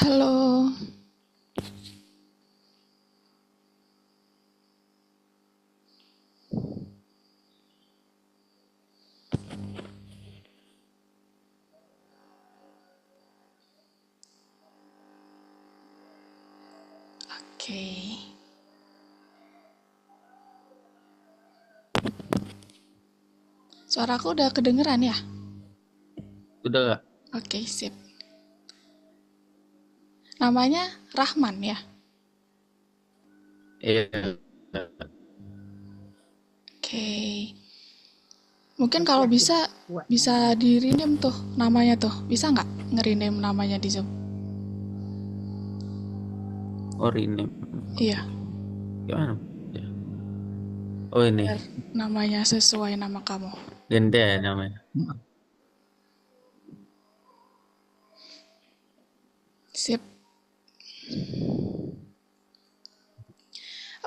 Halo, oke. Suaraku udah kedengeran ya? Udah gak? Oke, sip. Namanya Rahman ya? Iya. Oke. Mungkin kalau bisa, bisa di-rename tuh namanya tuh. Bisa nggak nge-rename namanya di Zoom? Oh, rename. Iya, Gimana? Ya. Oh, biar ini. namanya sesuai nama kamu. Dende namanya. Sip.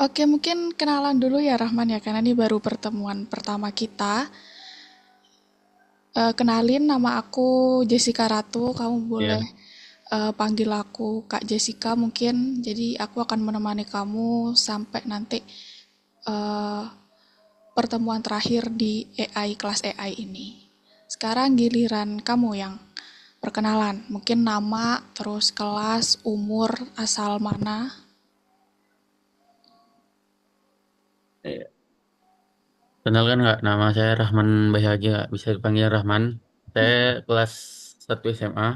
Oke, mungkin kenalan dulu ya Rahman ya, karena ini baru pertemuan pertama kita. Kenalin, nama aku Jessica Ratu. Kamu boleh Iya. panggil aku Kak Jessica mungkin. Jadi aku akan menemani kamu sampai nanti eh, pertemuan terakhir di AI kelas AI ini. Sekarang giliran kamu yang perkenalan. Mungkin nama, terus kelas, umur, asal mana. Iya. Kenalkan nggak? Nama saya Rahman Bahagia. Bisa dipanggil Rahman. Saya kelas 1 SMA.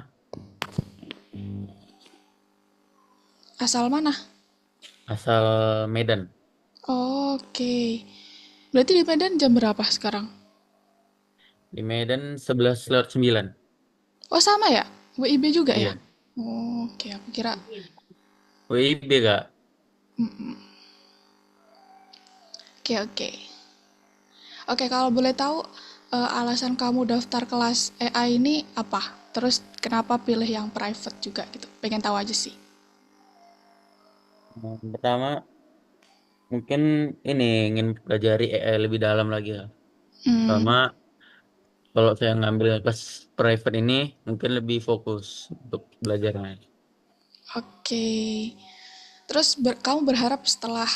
Asal mana? Asal Medan. Oke. Berarti di Medan jam berapa sekarang? Di Medan 11:09. Oh sama ya? WIB juga ya? Iya. Oke, aku kira. WIB gak? Oke, oke. Oke, kalau boleh tahu alasan kamu daftar kelas AI ini apa? Terus kenapa pilih yang private juga gitu? Pengen tahu aja sih. Pertama, mungkin ini ingin pelajari AI lebih dalam lagi ya. Hmm, Sama kalau saya ngambil kelas private ini, mungkin lebih fokus untuk belajarnya. oke. Terus kamu berharap setelah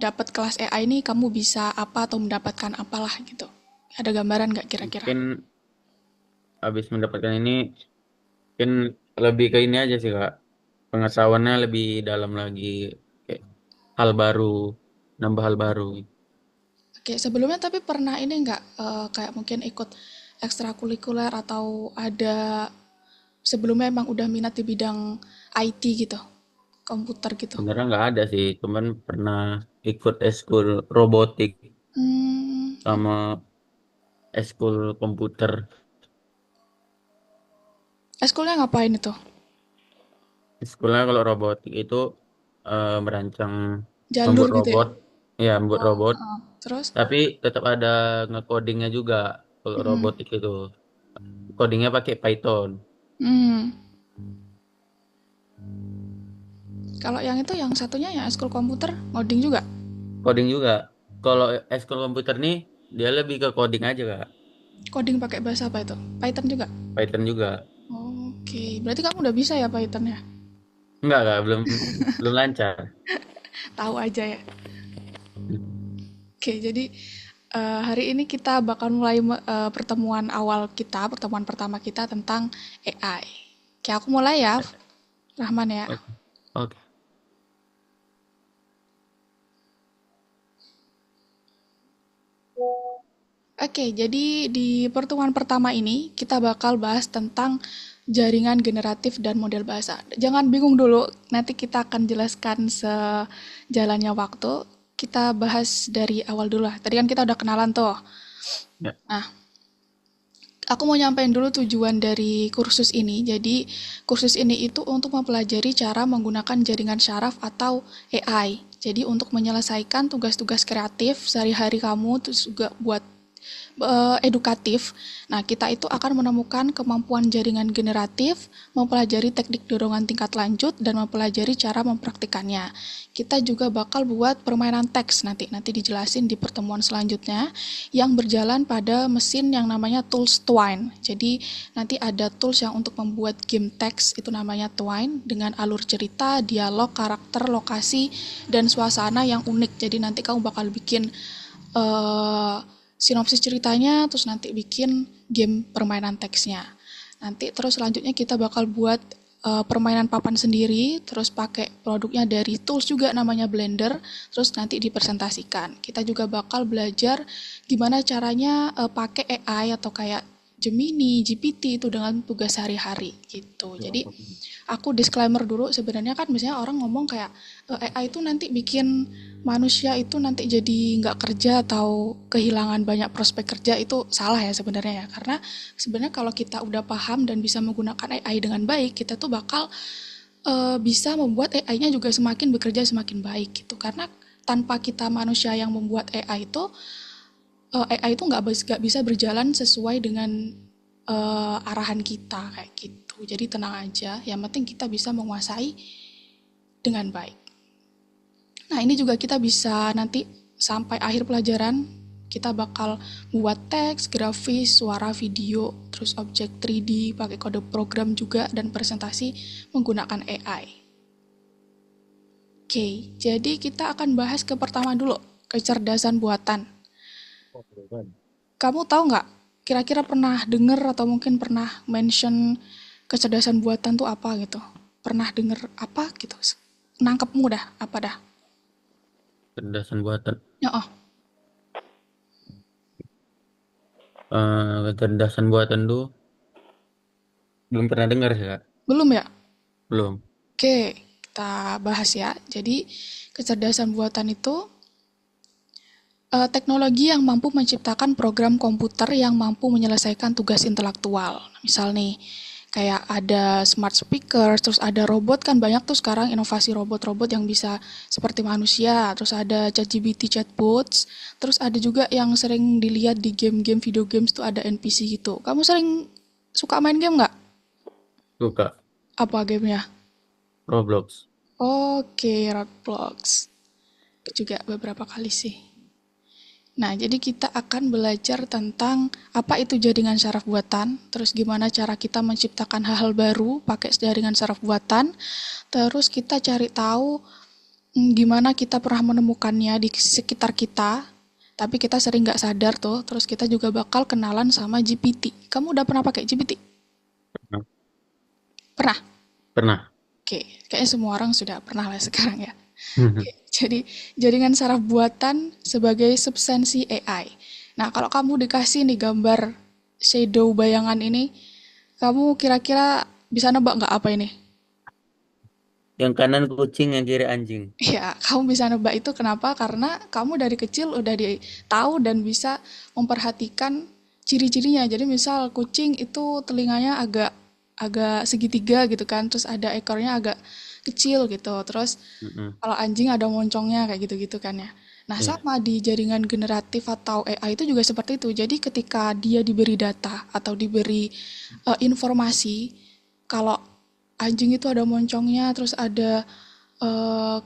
dapat kelas AI ini kamu bisa apa atau mendapatkan apalah gitu? Ada gambaran nggak kira-kira? Mungkin habis mendapatkan ini mungkin lebih ke ini aja sih Kak, pengetahuannya lebih dalam lagi, kayak hal baru, nambah hal baru. Oke, sebelumnya tapi pernah ini nggak kayak mungkin ikut ekstrakurikuler atau ada sebelumnya emang udah minat di bidang IT gitu, komputer gitu? Sebenarnya nggak ada sih, cuman pernah ikut eskul robotik Hmm, sama eskul komputer. eskulnya ngapain itu? Eskulnya kalau robotik itu merancang, Jalur membuat gitu ya? robot, ya membuat robot, Terus? tapi tetap ada ngecodingnya juga. Kalau Hmm, robotik itu codingnya pakai Python. hmm. Kalau yang itu yang satunya yang eskul komputer ngoding juga? Coding juga. Kalau ekskul komputer nih dia lebih ke coding aja Kak. Coding pakai bahasa apa itu? Python juga? Python juga. Oke, berarti kamu udah bisa ya Python ya? Enggak Kak, belum belum lancar. Tahu aja ya. Oke, jadi hari ini kita bakal mulai pertemuan awal kita, pertemuan pertama kita tentang AI. Oke, aku mulai ya, Rahman ya. Oke. Oke. Oke, jadi di pertemuan pertama ini kita bakal bahas tentang jaringan generatif dan model bahasa. Jangan bingung dulu, nanti kita akan jelaskan sejalannya waktu. Kita bahas dari awal dulu lah. Tadi kan kita udah kenalan tuh. Ya. Nah, aku mau nyampein dulu tujuan dari kursus ini. Jadi, kursus ini itu untuk mempelajari cara menggunakan jaringan syaraf atau AI. Jadi, untuk menyelesaikan tugas-tugas kreatif sehari-hari kamu, terus juga buat edukatif. Nah, kita itu akan menemukan kemampuan jaringan generatif, mempelajari teknik dorongan tingkat lanjut, dan mempelajari cara mempraktikannya. Kita juga bakal buat permainan teks nanti dijelasin di pertemuan selanjutnya yang berjalan pada mesin yang namanya tools Twine. Jadi nanti ada tools yang untuk membuat game teks itu namanya Twine dengan alur cerita, dialog, karakter, lokasi, dan suasana yang unik. Jadi nanti kamu bakal bikin sinopsis ceritanya, terus nanti bikin game permainan teksnya. Nanti terus selanjutnya kita bakal buat permainan papan sendiri, terus pakai produknya dari tools juga namanya Blender, terus nanti dipresentasikan. Kita juga bakal belajar gimana caranya pakai AI atau kayak Gemini, GPT itu dengan tugas sehari-hari gitu. Jadi aku disclaimer dulu, sebenarnya kan misalnya orang ngomong kayak AI itu nanti bikin manusia itu nanti jadi nggak kerja atau kehilangan banyak prospek kerja, itu salah ya sebenarnya ya, karena sebenarnya kalau kita udah paham dan bisa menggunakan AI dengan baik, kita tuh bakal bisa membuat AI-nya juga semakin bekerja semakin baik gitu, karena tanpa kita manusia yang membuat AI itu AI itu nggak bisa berjalan sesuai dengan arahan kita kayak gitu. Jadi tenang aja, yang penting kita bisa menguasai dengan baik. Nah, ini juga kita bisa nanti sampai akhir pelajaran kita bakal buat teks, grafis, suara, video, terus objek 3D, pakai kode program juga, dan presentasi menggunakan AI. Oke, jadi kita akan bahas ke pertama dulu, kecerdasan buatan. Kamu tahu nggak, kira-kira pernah denger atau mungkin pernah mention kecerdasan buatan tuh apa gitu? Pernah denger apa gitu? Nangkepmu dah, apa dah? Kecerdasan buatan. Ya, oh, Kecerdasan buatan tuh belum pernah dengar sih kak. belum ya? Belum. Oke, kita bahas ya. Jadi, kecerdasan buatan itu teknologi yang mampu menciptakan program komputer yang mampu menyelesaikan tugas intelektual. Misal nih, kayak ada smart speaker, terus ada robot, kan banyak tuh sekarang inovasi robot-robot yang bisa seperti manusia, terus ada ChatGPT chatbots, terus ada juga yang sering dilihat di game-game video games tuh ada NPC gitu. Kamu sering suka main game nggak? Suka. Apa gamenya? Roblox. Oke, Roblox. Juga beberapa kali sih. Nah, jadi kita akan belajar tentang apa itu jaringan saraf buatan, terus gimana cara kita menciptakan hal-hal baru pakai jaringan saraf buatan, terus kita cari tahu gimana kita pernah menemukannya di sekitar kita, tapi kita sering nggak sadar tuh, terus kita juga bakal kenalan sama GPT. Kamu udah pernah pakai GPT? Pernah. Pernah? Pernah. Oke, kayaknya semua orang sudah pernah lah sekarang ya. Oke, jadi jaringan saraf buatan sebagai substansi AI. Nah, kalau kamu dikasih nih gambar shadow bayangan ini, kamu kira-kira bisa nebak nggak apa ini? Yang kanan kucing, yang kiri anjing. Ya, kamu bisa nebak itu kenapa? Karena kamu dari kecil udah tahu dan bisa memperhatikan ciri-cirinya. Jadi misal kucing itu telinganya agak agak segitiga gitu kan, terus ada ekornya agak kecil gitu. Terus Mm-mm. kalau anjing ada moncongnya kayak gitu-gitu kan ya. Nah, Iya. sama di jaringan generatif atau AI itu juga seperti itu. Jadi ketika dia diberi data atau diberi informasi kalau anjing itu ada moncongnya, terus ada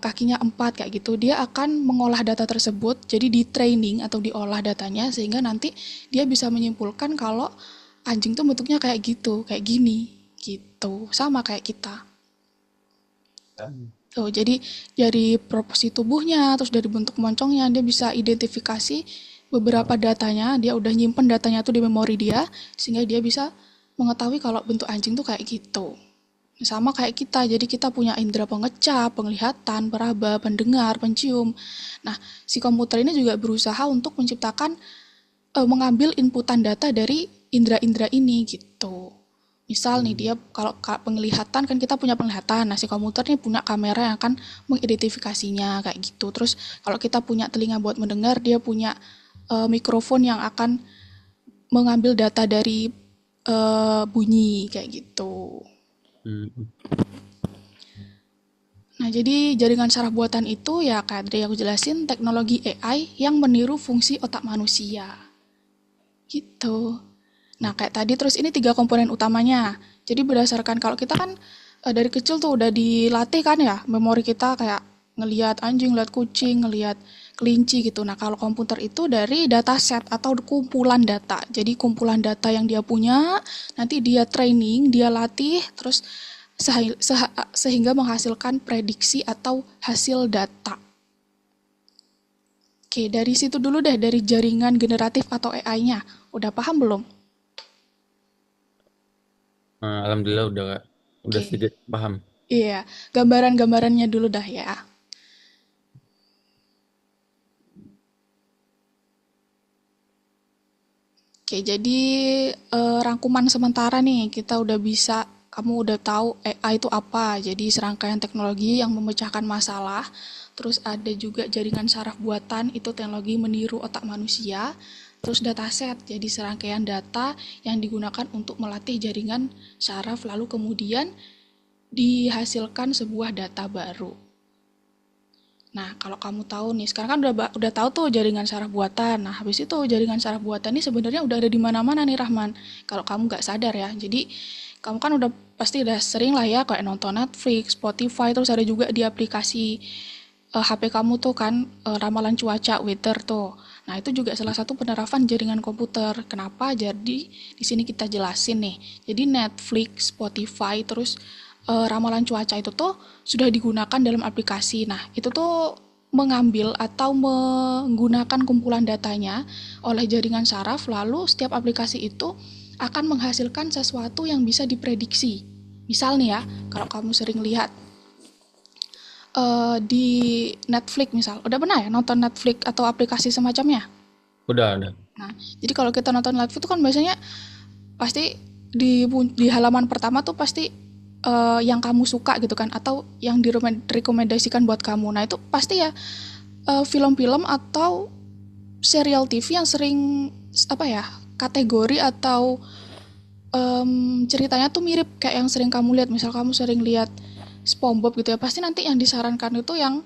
kakinya 4 kayak gitu, dia akan mengolah data tersebut, jadi di training atau diolah datanya sehingga nanti dia bisa menyimpulkan kalau anjing tuh bentuknya kayak gitu, kayak gini, gitu. Sama kayak kita. Tuh, jadi dari proporsi tubuhnya, terus dari bentuk moncongnya, dia bisa identifikasi beberapa datanya, dia udah nyimpen datanya tuh di memori dia, sehingga dia bisa mengetahui kalau bentuk anjing tuh kayak gitu. Sama kayak kita, jadi kita punya indera pengecap, penglihatan, peraba, pendengar, pencium. Nah, si komputer ini juga berusaha untuk menciptakan, mengambil inputan data dari indera-indera ini gitu. Misal nih dia kalau penglihatan kan kita punya penglihatan, nah si komputer nih punya kamera yang akan mengidentifikasinya kayak gitu. Terus kalau kita punya telinga buat mendengar, dia punya mikrofon yang akan mengambil data dari bunyi kayak gitu. Mm-mm. Nah, jadi jaringan saraf buatan itu ya kayak tadi aku jelasin teknologi AI yang meniru fungsi otak manusia. gitu. Nah, kayak tadi terus ini tiga komponen utamanya. Jadi berdasarkan kalau kita kan dari kecil tuh udah dilatih kan ya, memori kita kayak ngelihat anjing, ngelihat kucing, ngelihat kelinci gitu. Nah, kalau komputer itu dari dataset atau kumpulan data. Jadi kumpulan data yang dia punya, nanti dia training, dia latih, terus sehingga menghasilkan prediksi atau hasil data. Oke, dari situ dulu deh, dari jaringan generatif atau AI-nya. Udah paham belum? Alhamdulillah udah Oke. sedikit paham. Iya, gambaran-gambarannya dulu dah ya. Oke, jadi rangkuman sementara nih, kita udah bisa, kamu udah tahu AI itu apa. Jadi serangkaian teknologi yang memecahkan masalah. Terus ada juga jaringan saraf buatan, itu teknologi meniru otak manusia. Terus dataset, jadi serangkaian data yang digunakan untuk melatih jaringan saraf, lalu kemudian dihasilkan sebuah data baru. Nah, kalau kamu tahu nih, sekarang kan udah tahu tuh jaringan saraf buatan. Nah, habis itu jaringan saraf buatan ini sebenarnya udah ada di mana-mana nih Rahman. Kalau kamu nggak sadar ya. Jadi, kamu kan udah pasti udah sering lah ya kayak nonton Netflix, Spotify, terus ada juga di aplikasi HP kamu tuh kan ramalan cuaca, weather tuh. Nah, itu juga salah satu penerapan jaringan komputer. Kenapa? Jadi, di sini kita jelasin nih. Jadi, Netflix, Spotify, terus ramalan cuaca itu tuh sudah digunakan dalam aplikasi. Nah, itu tuh mengambil atau menggunakan kumpulan datanya oleh jaringan saraf, lalu setiap aplikasi itu akan menghasilkan sesuatu yang bisa diprediksi. Misal nih ya, kalau kamu sering lihat di Netflix misal, udah pernah ya nonton Netflix atau aplikasi semacamnya? Udah. Nah, jadi kalau kita nonton Netflix itu kan biasanya pasti di halaman pertama tuh pasti yang kamu suka gitu kan atau yang direkomendasikan buat kamu. Nah, itu pasti ya film-film atau serial TV yang sering apa ya? Kategori atau ceritanya tuh mirip kayak yang sering kamu lihat. Misal kamu sering lihat SpongeBob gitu ya, pasti nanti yang disarankan itu yang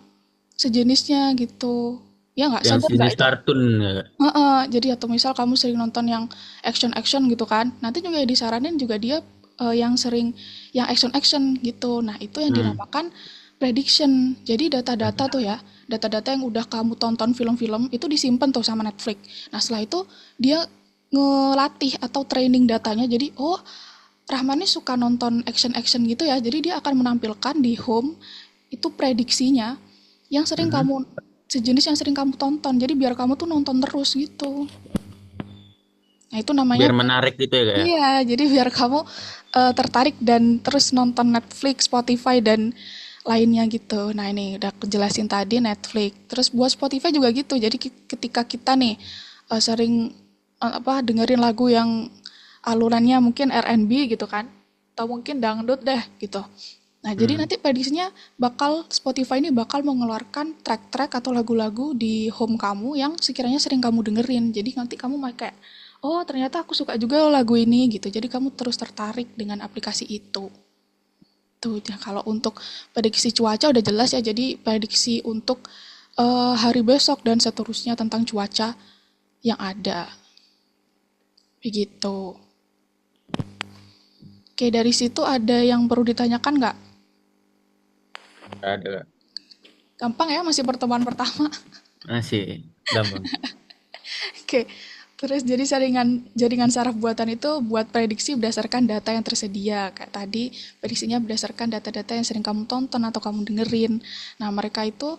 sejenisnya gitu. Ya nggak, Yang sadar nggak sejenis itu? kartun ya, Kak? Heeh, jadi atau misal kamu sering nonton yang action-action gitu kan, nanti juga disaranin juga dia yang sering yang action-action gitu. Nah, itu yang Hmm. dinamakan prediction. Jadi data-data tuh ya, data-data yang udah kamu tonton film-film itu disimpan tuh sama Netflix. Nah, setelah itu dia ngelatih atau training datanya. Jadi, oh, Rahmani suka nonton action-action gitu ya. Jadi dia akan menampilkan di home itu prediksinya yang sering Mhm. kamu sejenis yang sering kamu tonton. Jadi biar kamu tuh nonton terus gitu. Nah, itu namanya Biar menarik gitu ya, Kak ya. iya, jadi biar kamu tertarik dan terus nonton Netflix, Spotify dan lainnya gitu. Nah, ini udah kejelasin tadi Netflix. Terus buat Spotify juga gitu. Jadi ketika kita nih sering apa dengerin lagu yang alurannya mungkin R&B gitu kan, atau mungkin dangdut deh gitu. Nah, jadi Hmm. nanti prediksinya bakal Spotify ini bakal mengeluarkan track-track atau lagu-lagu di home kamu yang sekiranya sering kamu dengerin. Jadi nanti kamu kayak, oh ternyata aku suka juga lagu ini gitu. Jadi kamu terus tertarik dengan aplikasi itu. Tuh, ya, kalau untuk prediksi cuaca udah jelas ya. Jadi prediksi untuk hari besok dan seterusnya tentang cuaca yang ada. Begitu. Oke, dari situ ada yang perlu ditanyakan nggak? Nggak ada, Kak. Gampang ya, masih pertemuan pertama. Masih gampang. Oke, terus jadi jaringan saraf buatan itu buat prediksi berdasarkan data yang tersedia. Kayak tadi, prediksinya berdasarkan data-data yang sering kamu tonton atau kamu dengerin. Nah, mereka itu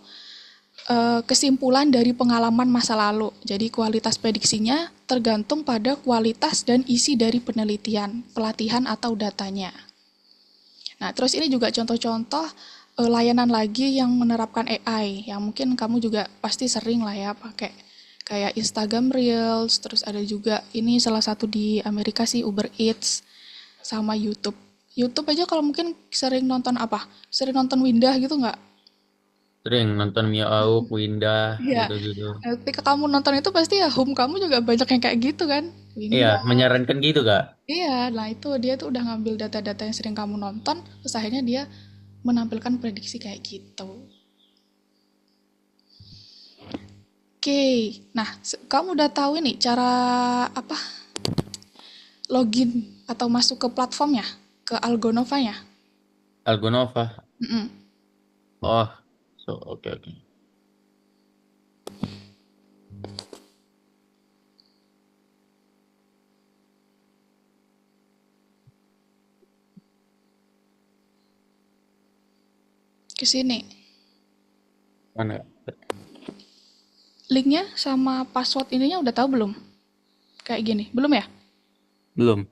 kesimpulan dari pengalaman masa lalu. Jadi kualitas prediksinya tergantung pada kualitas dan isi dari penelitian, pelatihan atau datanya. Nah, terus ini juga contoh-contoh layanan lagi yang menerapkan AI, yang mungkin kamu juga pasti sering lah ya pakai. Kayak Instagram Reels, terus ada juga ini salah satu di Amerika sih Uber Eats, sama YouTube. YouTube aja kalau mungkin sering nonton apa? Sering nonton Windah gitu nggak? Sering nonton Mio Auk, Windah, Iya. gitu-gitu. Ketika kamu nonton itu pasti ya home kamu juga banyak yang kayak gitu kan? Iya, Windah. menyarankan gitu, Kak. Iya, nah itu dia tuh udah ngambil data-data yang sering kamu nonton, terus akhirnya dia menampilkan prediksi kayak gitu. Oke. Nah, kamu udah tahu ini cara apa? Login atau masuk ke platformnya, ke Algonovanya. Algonova. Mm-mm. Oh, so oke oke. Ke sini. Mana? Linknya sama password ininya udah tahu belum? Kayak gini. Belum ya? Belum.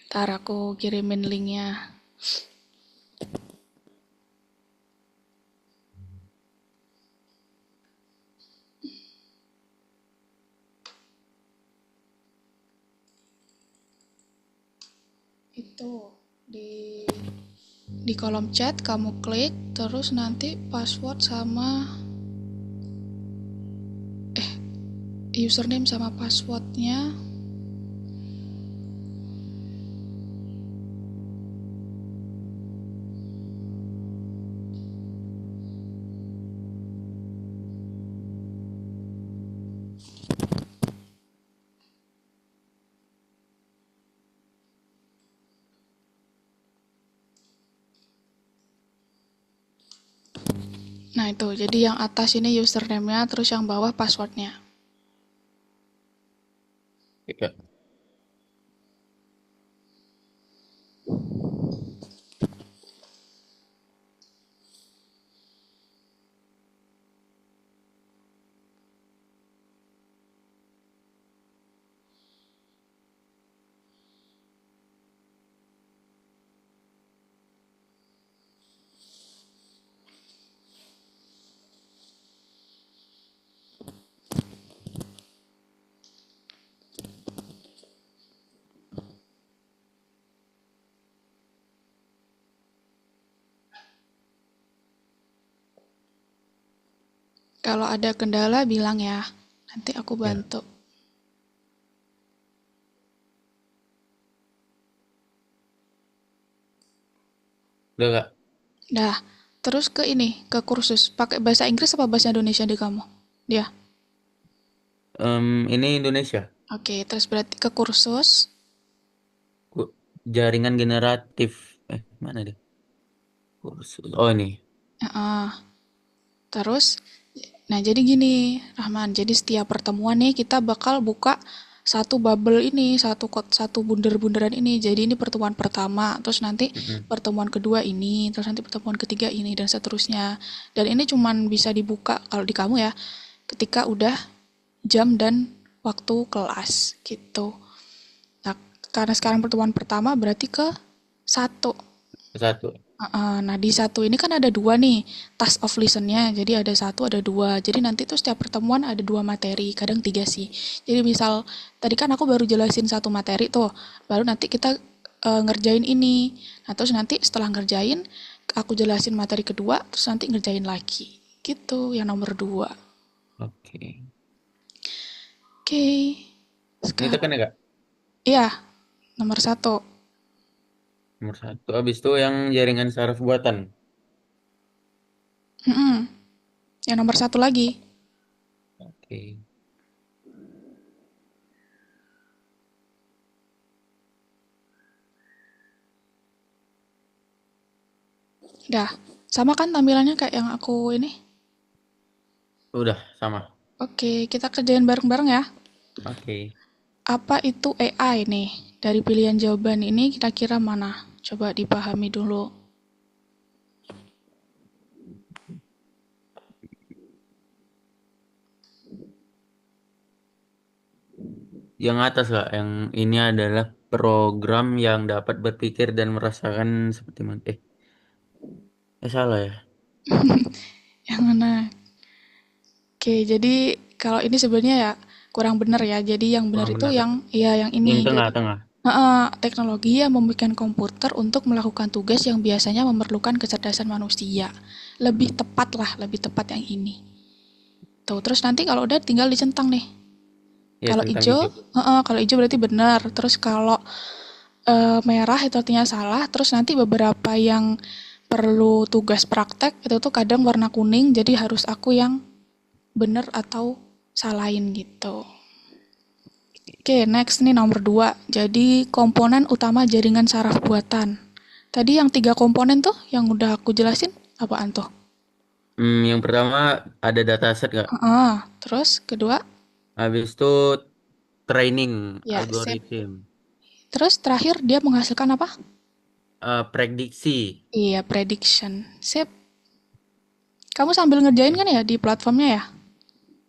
Ntar aku kirimin linknya. Itu di kolom chat kamu klik terus nanti password sama username sama passwordnya. Nah itu, jadi yang atas ini username-nya, terus yang bawah passwordnya. Oke. Kalau ada kendala bilang ya, nanti aku Ya. bantu. Udah gak? Dah, terus ke ini, ke kursus. Pakai bahasa Inggris apa bahasa Indonesia di kamu? Dia. Ini Indonesia. Oke, terus berarti ke kursus. Ku- Jaringan generatif. Mana deh? Kursus. Oh ini. Heeh. Terus, nah jadi gini, Rahman. Jadi setiap pertemuan nih kita bakal buka satu bubble ini, satu bunder-bunderan ini. Jadi ini pertemuan pertama, terus nanti Mm-mm. pertemuan kedua ini, terus nanti pertemuan ketiga ini dan seterusnya. Dan ini cuman bisa dibuka kalau di kamu ya, ketika udah jam dan waktu kelas gitu. Nah, karena sekarang pertemuan pertama berarti ke satu. Satu. Nah, di satu ini kan ada dua nih, task of listen-nya. Jadi ada satu, ada dua. Jadi nanti tuh setiap pertemuan ada dua materi, kadang tiga sih. Jadi misal, tadi kan aku baru jelasin satu materi tuh, baru nanti kita ngerjain ini. Nah, terus nanti setelah ngerjain, aku jelasin materi kedua, terus nanti ngerjain lagi. Gitu, yang nomor dua. Oke. Oke, Ini sekarang, tekan ya kak? iya, nomor satu. Nomor satu. Habis itu yang jaringan saraf buatan. Mm-mm. Yang nomor satu lagi. Oke. Dah, sama kan tampilannya kayak yang aku ini? Udah sama. Oke, kita kerjain bareng-bareng ya. Oke. Apa itu AI nih? Dari pilihan jawaban ini kira-kira mana? Coba dipahami dulu. Yang atas kak. Yang ini adalah program yang dapat berpikir dan merasakan seperti mana. Salah ya. Yang mana? Oke, jadi kalau ini sebenarnya ya kurang benar ya. Jadi yang benar Kurang itu benar. yang ya yang Yang ini. Jadi tengah-tengah. teknologi yang membuat komputer untuk melakukan tugas yang biasanya memerlukan kecerdasan manusia. Lebih tepat lah, lebih tepat yang ini. Tuh, terus nanti kalau udah tinggal dicentang nih. Ya Kalau tentang hijau, hijau. kalau hijau berarti benar. Terus kalau merah itu artinya salah. Terus nanti beberapa yang perlu tugas praktek itu tuh kadang warna kuning. Jadi harus aku yang benar atau salahin gitu. Oke, next nih nomor 2. Jadi komponen utama jaringan saraf buatan. Tadi yang 3 komponen tuh yang udah aku jelasin apaan tuh? Yang pertama ada dataset nggak? Terus kedua, Habis itu training ya sip. algorithm, Terus terakhir dia menghasilkan apa? prediksi. Iya, prediction. Sip. Kamu sambil ngerjain kan ya di platformnya ya?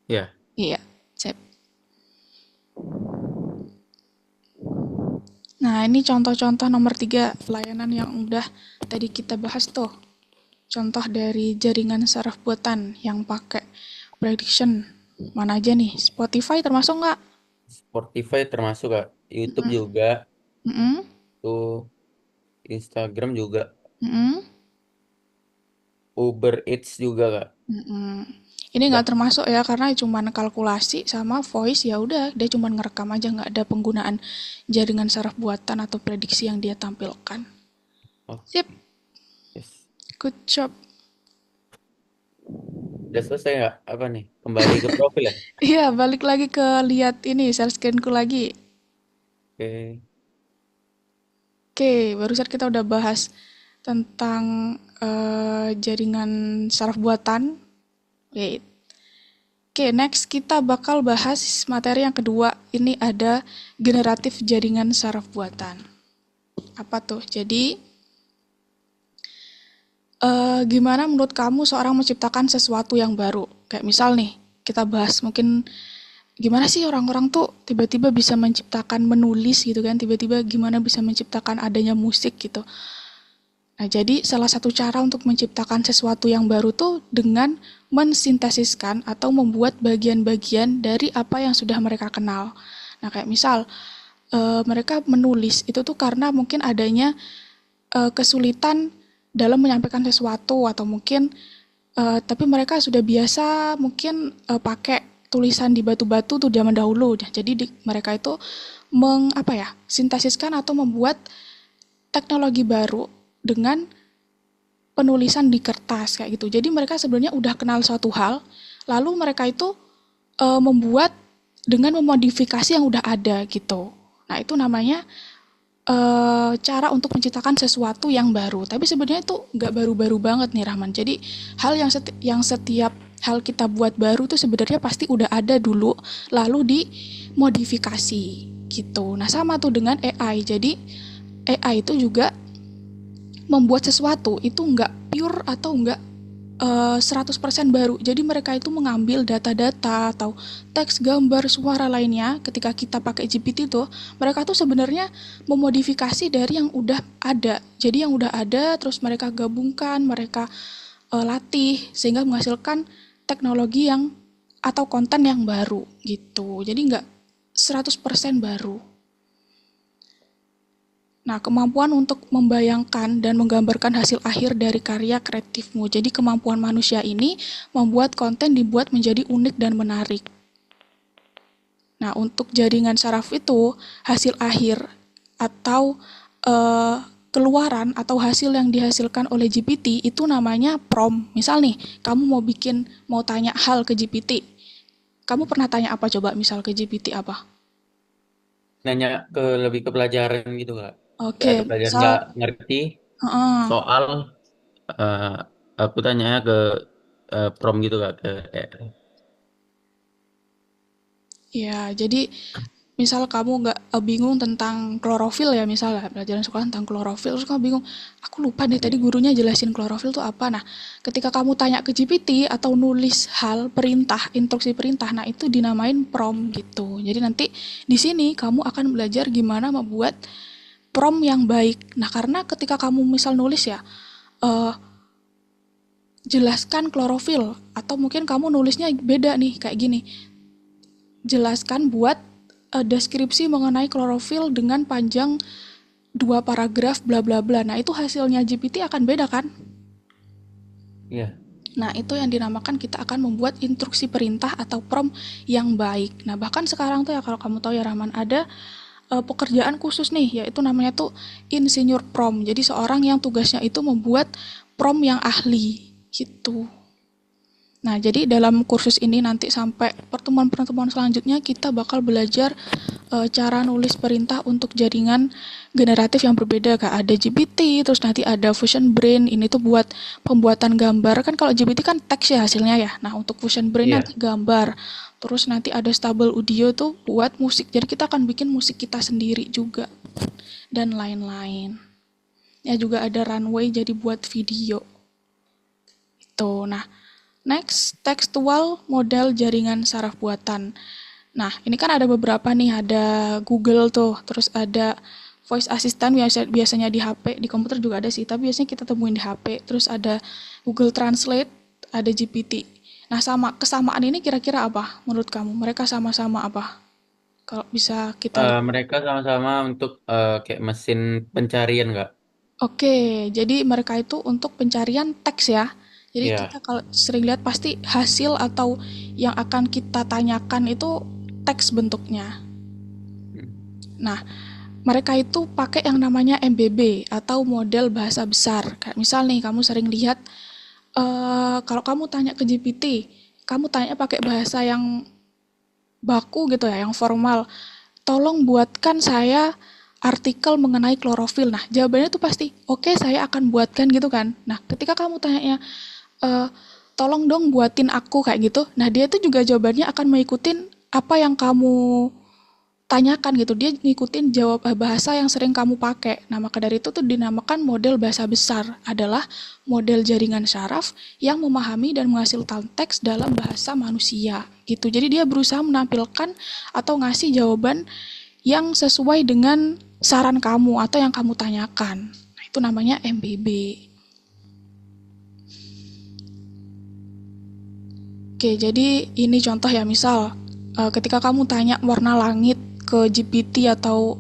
Ya, Iya, sip. Nah, ini contoh-contoh nomor 3 pelayanan yang udah tadi kita bahas tuh. Contoh dari jaringan saraf buatan yang pakai prediction. Mana aja nih? Spotify termasuk nggak? Spotify termasuk Kak. YouTube juga, Mm-mm, tuh Instagram juga, mm-mm, Uber Eats juga Kak. mm-mm. Ini nggak Udah. termasuk ya karena cuman kalkulasi sama voice ya udah dia cuman ngerekam aja nggak ada penggunaan jaringan saraf buatan atau prediksi yang dia tampilkan. Oh, Sip, yes. good job. Udah selesai nggak? Apa nih? Kembali ke profil ya? Iya, balik lagi ke lihat ini share screenku lagi. Oke. Oke, barusan kita udah bahas tentang jaringan saraf buatan. Wait. Oke, next kita bakal bahas materi yang kedua. Ini ada generatif jaringan saraf buatan. Apa tuh? Jadi, gimana menurut kamu seorang menciptakan sesuatu yang baru? Kayak misal nih, kita bahas mungkin gimana sih orang-orang tuh tiba-tiba bisa menciptakan menulis gitu kan, tiba-tiba gimana bisa menciptakan adanya musik gitu. Nah, jadi salah satu cara untuk menciptakan sesuatu yang baru tuh dengan mensintesiskan atau membuat bagian-bagian dari apa yang sudah mereka kenal. Nah, kayak misal mereka menulis itu tuh karena mungkin adanya kesulitan dalam menyampaikan sesuatu atau mungkin tapi mereka sudah biasa mungkin pakai tulisan di batu-batu tuh zaman dahulu. Jadi mereka itu apa ya, sintesiskan atau membuat teknologi baru dengan penulisan di kertas kayak gitu. Jadi mereka sebenarnya udah kenal suatu hal, lalu mereka itu membuat dengan memodifikasi yang udah ada gitu. Nah itu namanya cara untuk menciptakan sesuatu yang baru. Tapi sebenarnya itu nggak baru-baru banget nih Rahman. Jadi hal yang setiap hal kita buat baru tuh sebenarnya pasti udah ada dulu, lalu dimodifikasi gitu. Nah sama tuh dengan AI. Jadi AI itu juga membuat sesuatu itu nggak pure atau nggak 100% baru. Jadi mereka itu mengambil data-data atau teks, gambar, suara lainnya ketika kita pakai GPT tuh, mereka tuh sebenarnya memodifikasi dari yang udah ada. Jadi yang udah ada terus mereka gabungkan, mereka latih sehingga menghasilkan teknologi yang atau konten yang baru gitu. Jadi nggak 100% baru. Nah, kemampuan untuk membayangkan dan menggambarkan hasil akhir dari karya kreatifmu. Jadi, kemampuan manusia ini membuat konten dibuat menjadi unik dan menarik. Nah, untuk jaringan saraf itu, hasil akhir atau eh, keluaran atau hasil yang dihasilkan oleh GPT itu namanya prompt. Misal nih, kamu mau tanya hal ke GPT. Kamu pernah tanya apa coba misal ke GPT apa? Nanya lebih ke pelajaran gitu Kak. Oke, Ada pelajaran nggak misal, ngerti uh, soal, eh, aku tanya ke prom gitu Kak ke ya, jadi misal kamu nggak bingung tentang klorofil ya misalnya pelajaran sekolah tentang klorofil terus kamu bingung aku lupa deh tadi ya. gurunya jelasin klorofil itu apa. Nah ketika kamu tanya ke GPT atau nulis hal perintah instruksi perintah nah itu dinamain prompt gitu. Jadi nanti di sini kamu akan belajar gimana membuat prompt yang baik. Nah karena ketika kamu misal nulis ya eh, jelaskan klorofil atau mungkin kamu nulisnya beda nih kayak gini, jelaskan buat deskripsi mengenai klorofil dengan panjang 2 paragraf bla bla bla. Nah, itu hasilnya GPT akan beda kan? Iya. Nah, itu yang dinamakan kita akan membuat instruksi perintah atau prompt yang baik. Nah, bahkan sekarang tuh ya kalau kamu tahu ya Rahman ada pekerjaan khusus nih yaitu namanya tuh insinyur prompt. Jadi seorang yang tugasnya itu membuat prompt yang ahli gitu. Nah, jadi dalam kursus ini nanti sampai pertemuan-pertemuan selanjutnya kita bakal belajar cara nulis perintah untuk jaringan generatif yang berbeda. Kak, ada GPT, terus nanti ada Fusion Brain, ini tuh buat pembuatan gambar. Kan kalau GPT kan teks ya hasilnya ya. Nah, untuk Fusion Brain Iya. nanti gambar. Terus nanti ada Stable Audio tuh buat musik. Jadi kita akan bikin musik kita sendiri juga. Dan lain-lain. Ya juga ada Runway jadi buat video. Itu. Nah, next, textual model jaringan saraf buatan. Nah, ini kan ada beberapa nih, ada Google tuh, terus ada voice assistant biasanya di HP, di komputer juga ada sih, tapi biasanya kita temuin di HP. Terus ada Google Translate, ada GPT. Nah, sama kesamaan ini kira-kira apa menurut kamu? Mereka sama-sama apa? Kalau bisa kita lihat. Mereka sama-sama untuk kayak mesin pencarian nggak? Oke, jadi mereka itu untuk pencarian teks ya. Jadi kita Iya. kalau sering lihat pasti hasil atau yang akan kita tanyakan itu teks bentuknya. Hmm. Nah, mereka itu pakai yang namanya MBB atau model bahasa besar. Kayak misal nih, kamu sering lihat kalau kamu tanya ke GPT, kamu tanya pakai bahasa yang baku gitu ya, yang formal. Tolong buatkan saya artikel mengenai klorofil. Nah, jawabannya tuh pasti, oke, saya akan buatkan gitu kan. Nah, ketika kamu tanya, eh, tolong dong buatin aku kayak gitu. Nah, dia tuh juga jawabannya akan mengikutin apa yang kamu tanyakan gitu. Dia ngikutin jawab bahasa yang sering kamu pakai. Nah, maka dari itu tuh dinamakan model bahasa besar adalah model jaringan saraf yang memahami dan menghasilkan teks dalam bahasa manusia gitu. Jadi dia berusaha menampilkan atau ngasih jawaban yang sesuai dengan saran kamu atau yang kamu tanyakan. Nah, itu namanya MBB. Oke, jadi ini contoh ya, misal ketika kamu tanya warna langit ke GPT atau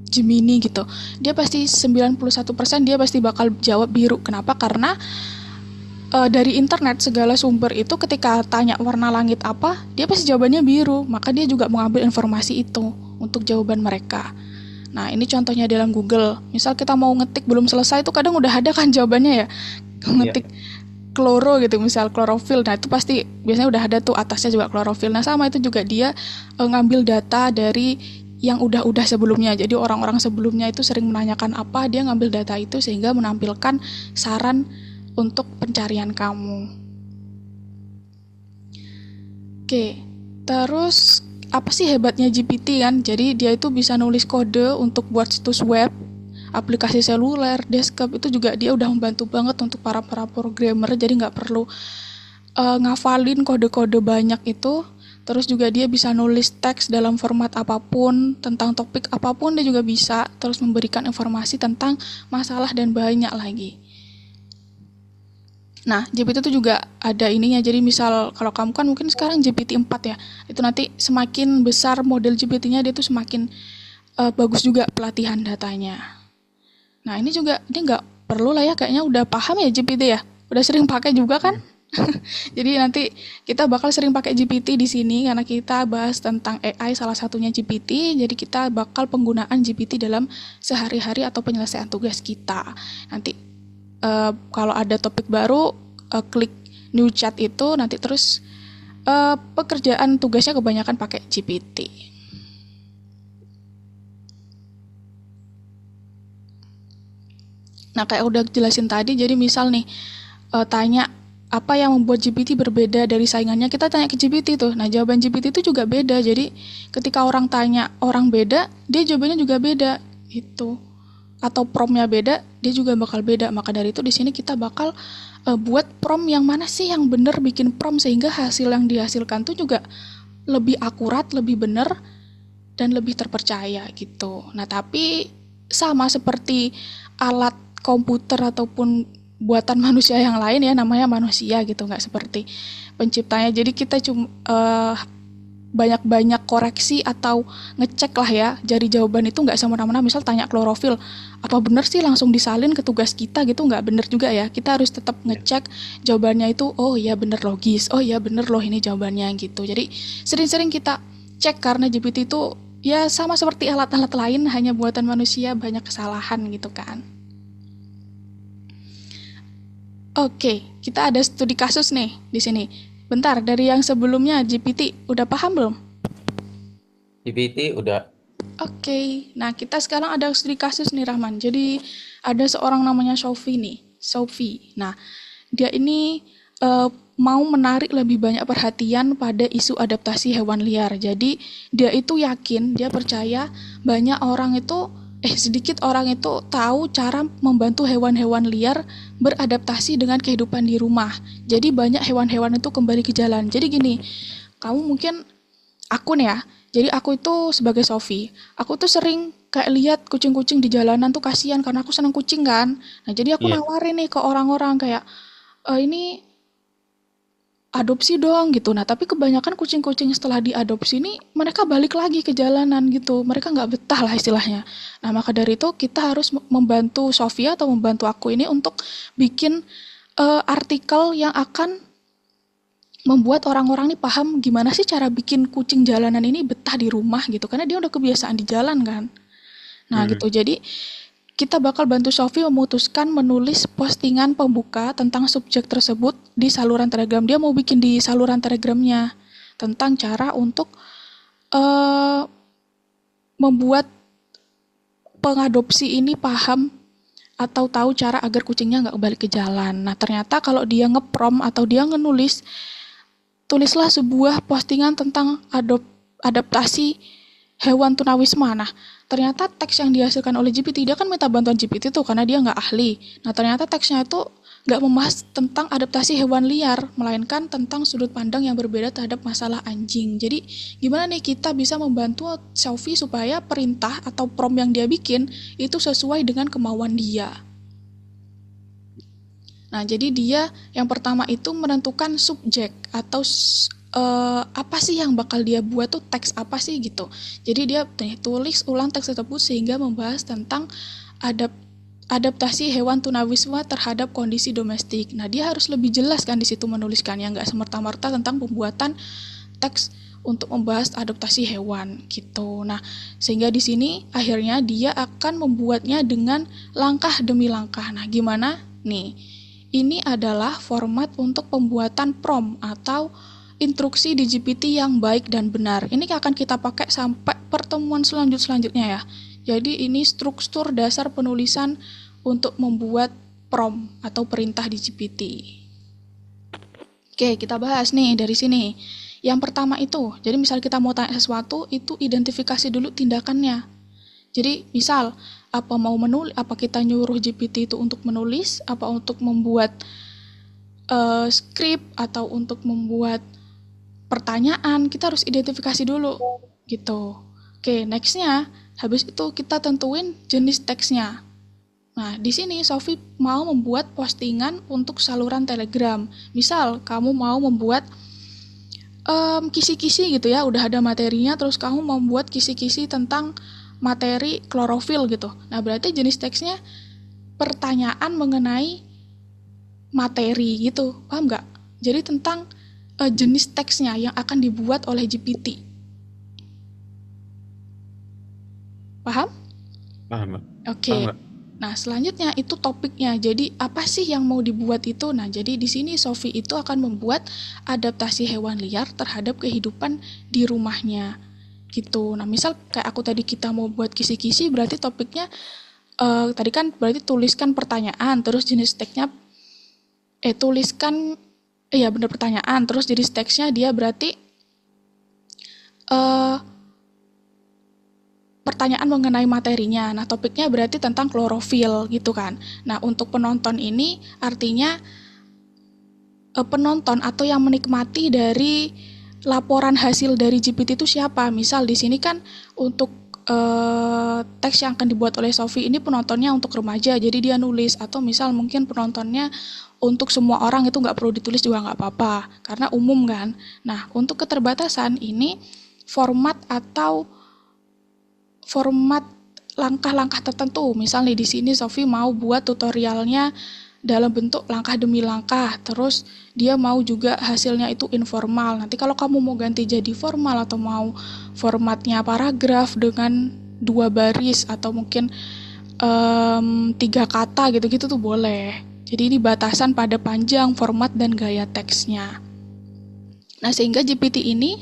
Gemini gitu, dia pasti 91% dia pasti bakal jawab biru. Kenapa? Karena dari internet segala sumber itu ketika tanya warna langit apa, dia pasti jawabannya biru. Maka dia juga mengambil informasi itu untuk jawaban mereka. Nah, ini contohnya dalam Google. Misal kita mau ngetik belum selesai itu kadang udah ada kan jawabannya ya. Iya. Ngetik kloro gitu, misal klorofil. Nah, itu pasti biasanya udah ada tuh atasnya juga klorofil. Nah, sama itu juga dia ngambil data dari yang udah-udah sebelumnya. Jadi orang-orang sebelumnya itu sering menanyakan apa, dia ngambil data itu sehingga menampilkan saran untuk pencarian kamu. Oke, terus apa sih hebatnya GPT kan? Jadi dia itu bisa nulis kode untuk buat situs web, aplikasi seluler, desktop, itu juga dia udah membantu banget untuk para programmer. Jadi nggak perlu ngafalin kode-kode banyak itu. Terus juga dia bisa nulis teks dalam format apapun, tentang topik apapun dia juga bisa. Terus memberikan informasi tentang masalah dan banyak lagi. Nah, GPT itu juga ada ininya. Jadi misal kalau kamu kan mungkin sekarang GPT 4 ya. Itu nanti semakin besar model GPT-nya dia tuh semakin bagus juga pelatihan datanya. Nah, ini juga dia nggak perlu lah ya, kayaknya udah paham ya GPT ya. Udah sering pakai juga kan? Hmm. Jadi nanti kita bakal sering pakai GPT di sini karena kita bahas tentang AI, salah satunya GPT. Jadi kita bakal penggunaan GPT dalam sehari-hari atau penyelesaian tugas kita. Nanti kalau ada topik baru, klik new chat itu nanti terus pekerjaan tugasnya kebanyakan pakai GPT. Nah, kayak udah jelasin tadi, jadi misal nih tanya apa yang membuat GPT berbeda dari saingannya, kita tanya ke GPT tuh. Nah, jawaban GPT itu juga beda. Jadi ketika orang tanya orang beda, dia jawabannya juga beda itu. Atau promptnya beda, dia juga bakal beda. Maka dari itu di sini kita bakal buat prompt yang mana sih yang bener, bikin prompt sehingga hasil yang dihasilkan tuh juga lebih akurat, lebih bener, dan lebih terpercaya gitu. Nah, tapi sama seperti alat komputer ataupun buatan manusia yang lain ya, namanya manusia gitu, nggak seperti penciptanya. Jadi kita cuma banyak-banyak koreksi atau ngecek lah ya, jadi jawaban itu nggak semena-mena. Misal tanya klorofil, apa bener sih langsung disalin ke tugas kita gitu, nggak bener juga ya. Kita harus tetap ngecek jawabannya itu, oh iya bener logis, oh iya bener loh ini jawabannya gitu. Jadi sering-sering kita cek karena GPT itu ya sama seperti alat-alat lain, hanya buatan manusia, banyak kesalahan gitu kan. Oke, kita ada studi kasus nih di sini. Bentar, dari yang sebelumnya GPT udah paham belum? GPT udah. Oke, nah kita sekarang ada studi kasus nih Rahman. Jadi ada seorang namanya Sophie nih, Sophie. Nah, dia ini eh, mau menarik lebih banyak perhatian pada isu adaptasi hewan liar. Jadi dia itu yakin, dia percaya banyak orang itu, sedikit orang itu tahu cara membantu hewan-hewan liar beradaptasi dengan kehidupan di rumah. Jadi banyak hewan-hewan itu kembali ke jalan. Jadi gini, kamu mungkin aku nih ya, jadi aku itu sebagai Sophie, aku tuh sering kayak lihat kucing-kucing di jalanan tuh kasihan karena aku seneng kucing kan. Nah jadi aku Iya. nawarin nih ke orang-orang kayak, ini adopsi dong gitu. Nah tapi kebanyakan kucing-kucing setelah diadopsi ini mereka balik lagi ke jalanan gitu. Mereka nggak betah lah istilahnya. Nah maka dari itu kita harus membantu Sophia atau membantu aku ini untuk bikin artikel yang akan membuat orang-orang nih paham gimana sih cara bikin kucing jalanan ini betah di rumah gitu karena dia udah kebiasaan di jalan kan. Nah Hmm. gitu jadi kita bakal bantu Sophie memutuskan menulis postingan pembuka tentang subjek tersebut di saluran Telegram. Dia mau bikin di saluran Telegramnya tentang cara untuk uh, membuat pengadopsi ini paham atau tahu cara agar kucingnya nggak balik ke jalan. Nah ternyata kalau dia ngeprom atau dia ngenulis tulislah sebuah postingan tentang adaptasi hewan tunawisma. Nah, ternyata teks yang dihasilkan oleh GPT, dia kan minta bantuan GPT tuh karena dia nggak ahli. Nah, ternyata teksnya itu nggak membahas tentang adaptasi hewan liar, melainkan tentang sudut pandang yang berbeda terhadap masalah anjing. Jadi, gimana nih kita bisa membantu Sophie supaya perintah atau prompt yang dia bikin itu sesuai dengan kemauan dia. Nah, jadi dia yang pertama itu menentukan subjek atau apa sih yang bakal dia buat tuh teks apa sih gitu. Jadi dia tulis ulang teks tersebut sehingga membahas tentang adaptasi hewan tunawisma terhadap kondisi domestik. Nah, dia harus lebih jelas kan di situ menuliskannya, nggak semerta-merta tentang pembuatan teks untuk membahas adaptasi hewan gitu. Nah, sehingga di sini akhirnya dia akan membuatnya dengan langkah demi langkah. Nah, gimana? Nih, ini adalah format untuk pembuatan prompt atau instruksi di GPT yang baik dan benar. Ini akan kita pakai sampai pertemuan selanjutnya ya. Jadi ini struktur dasar penulisan untuk membuat prompt atau perintah di GPT. Oke, kita bahas nih dari sini. Yang pertama itu, jadi misal kita mau tanya sesuatu, itu identifikasi dulu tindakannya. Jadi misal apa mau menulis, apa kita nyuruh GPT itu untuk menulis, apa untuk membuat skrip atau untuk membuat pertanyaan, kita harus identifikasi dulu gitu. Oke, nextnya habis itu kita tentuin jenis teksnya. Nah, di sini Sophie mau membuat postingan untuk saluran Telegram. Misal kamu mau membuat kisi-kisi gitu ya, udah ada materinya, terus kamu mau membuat kisi-kisi tentang materi klorofil gitu. Nah, berarti jenis teksnya pertanyaan mengenai materi gitu. Paham nggak? Jadi tentang jenis teksnya yang akan dibuat oleh GPT. Paham? Paham nggak? Paham Oke. nggak? Nah, selanjutnya itu topiknya. Jadi, apa sih yang mau dibuat itu? Nah, jadi di sini Sophie itu akan membuat adaptasi hewan liar terhadap kehidupan di rumahnya. Gitu. Nah, misal kayak aku tadi kita mau buat kisi-kisi, berarti topiknya tadi kan berarti tuliskan pertanyaan, terus jenis teksnya tuliskan iya bener pertanyaan, terus jenis teksnya dia berarti eh pertanyaan mengenai materinya. Nah, topiknya berarti tentang klorofil gitu kan. Nah, untuk penonton ini artinya penonton atau yang menikmati dari laporan hasil dari GPT itu siapa? Misal di sini kan untuk teks yang akan dibuat oleh Sophie ini penontonnya untuk remaja, jadi dia nulis. Atau misal mungkin penontonnya untuk semua orang itu nggak perlu ditulis juga nggak apa-apa, karena umum kan. Nah, untuk keterbatasan ini format atau format langkah-langkah tertentu. Misalnya di sini Sophie mau buat tutorialnya dalam bentuk langkah demi langkah, terus dia mau juga hasilnya itu informal. Nanti kalau kamu mau ganti jadi formal atau mau formatnya paragraf dengan 2 baris atau mungkin 3 kata gitu-gitu tuh boleh. Jadi ini batasan pada panjang, format, dan gaya teksnya. Nah, sehingga GPT ini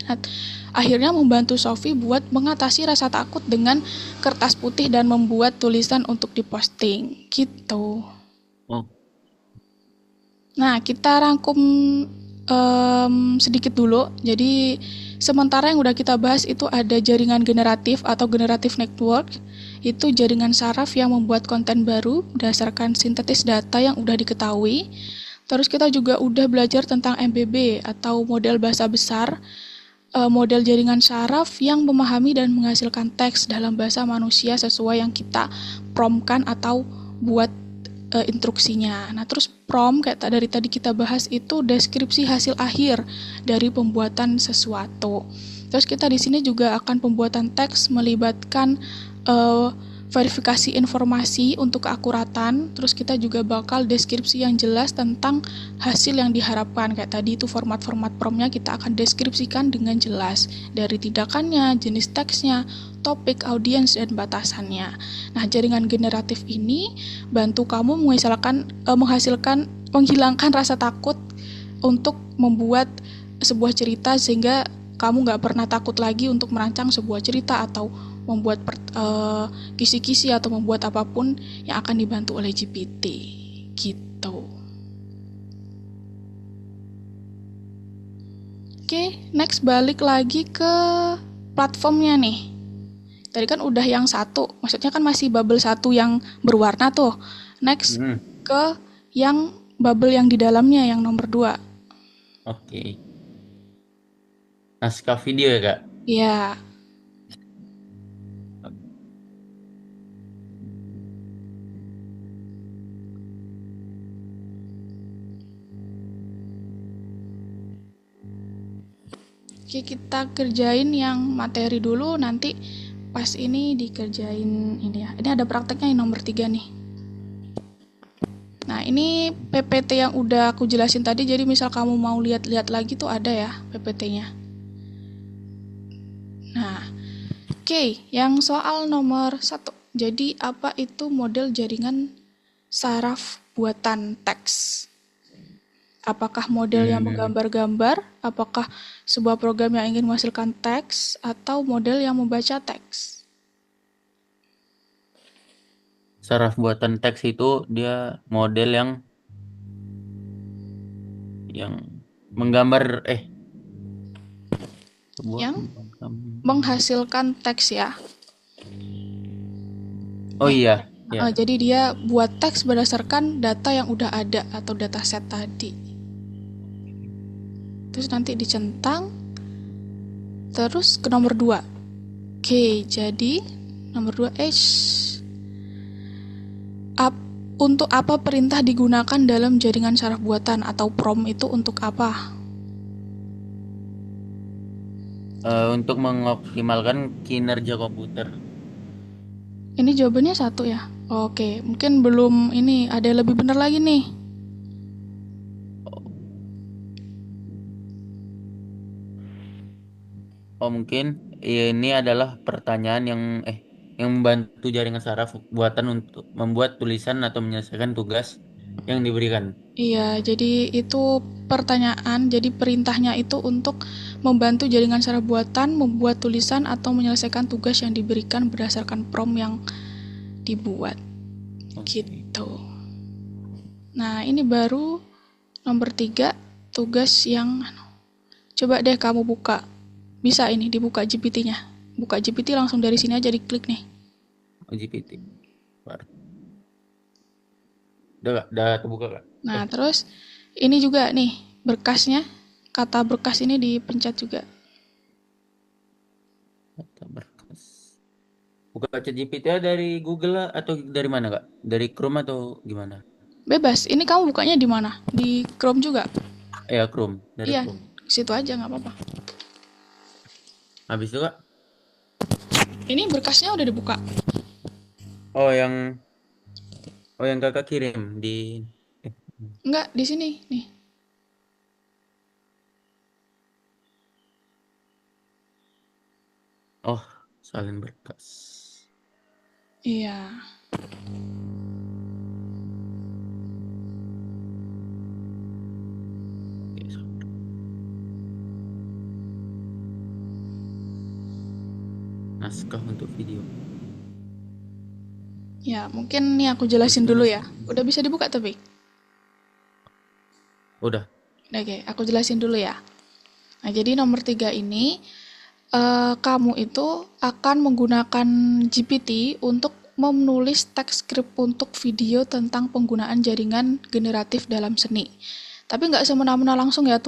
akhirnya membantu Sophie buat mengatasi rasa takut dengan kertas putih dan membuat tulisan untuk diposting. Gitu. Oh, Nah, kita rangkum sedikit dulu. Jadi, sementara yang udah kita bahas itu ada jaringan generatif atau generative network. Itu jaringan saraf yang membuat konten baru berdasarkan sintetis data yang udah diketahui. Terus kita juga udah belajar tentang MBB atau model bahasa besar, model jaringan saraf yang memahami dan menghasilkan teks dalam bahasa manusia sesuai yang kita promptkan atau buat instruksinya. Nah, terus prompt kayak dari tadi kita bahas itu deskripsi hasil akhir dari pembuatan sesuatu. Terus kita di sini juga akan pembuatan teks melibatkan verifikasi informasi untuk keakuratan. Terus kita juga bakal deskripsi yang jelas tentang hasil yang diharapkan. Kayak tadi itu format-format promptnya kita akan deskripsikan dengan jelas dari tindakannya, jenis teksnya, topik, audiens, dan batasannya. Nah, jaringan generatif ini bantu kamu menghilangkan rasa takut untuk membuat sebuah cerita sehingga kamu nggak pernah takut lagi untuk merancang sebuah cerita atau membuat kisi-kisi atau membuat apapun yang akan dibantu oleh GPT gitu. Oke, next balik lagi ke platformnya nih. Tadi kan udah yang satu, maksudnya kan masih bubble satu yang berwarna tuh. Next ke yang bubble yang di dalamnya yang nomor 2. oke. Naskah video ya, Kak? Ya, oke, kita kerjain yang materi dulu, nanti pas ini dikerjain ini ya. Ini ada prakteknya yang nomor 3 nih. Nah, ini PPT yang udah aku jelasin tadi, jadi misal kamu mau lihat-lihat lagi tuh ada ya PPT-nya. Nah, oke, yang soal nomor 1. Jadi, apa itu model jaringan saraf buatan teks? Apakah model yang Hmm, menggambar-gambar? Apakah sebuah program yang ingin menghasilkan teks? Atau model yang membaca teks? saraf buatan teks itu dia model yang menggambar sebuah Yang menghasilkan teks ya. Oh iya, ya. Jadi dia buat teks berdasarkan data yang udah ada atau dataset tadi. Terus nanti dicentang, terus ke nomor 2. Oke, jadi nomor 2 untuk apa perintah digunakan dalam jaringan saraf buatan atau prompt itu untuk apa? Untuk mengoptimalkan kinerja komputer. Ini jawabannya 1 ya. Oke, mungkin belum ini ada yang lebih benar lagi nih. Oh mungkin ini adalah pertanyaan yang membantu jaringan saraf buatan untuk membuat tulisan atau menyelesaikan tugas yang diberikan. Iya, jadi itu pertanyaan, jadi perintahnya itu untuk membantu jaringan saraf buatan membuat tulisan atau menyelesaikan tugas yang diberikan berdasarkan prompt yang dibuat. Oke. Gitu. Nah, ini baru nomor 3, tugas yang coba deh kamu buka. Bisa ini dibuka GPT-nya. Buka GPT langsung dari sini aja diklik nih. GPT. Baru. Udah gak? Udah kebuka gak? Nah, terus ini juga nih berkasnya. Kata berkas ini dipencet juga. Data berkas. Buka ChatGPT dari Google lah, atau dari mana Kak? Dari Chrome atau gimana? Bebas. Ini kamu bukanya di mana? Di Chrome juga? Ya Chrome, dari Iya, Chrome. situ aja nggak apa-apa. Habis itu Kak? Ini berkasnya udah dibuka. Oh yang Kakak kirim di eh, Enggak, di sini nih. oh, salin berkas. Iya. naskah untuk video. Ya, mungkin nih aku jelasin Tuliskan dulu ya. naskah. Udah bisa dibuka tapi? Udah. Oke, aku jelasin dulu ya. Nah, jadi nomor 3 ini, kamu itu akan menggunakan GPT untuk menulis teks script untuk video tentang penggunaan jaringan generatif dalam seni. Tapi nggak semena-mena langsung ya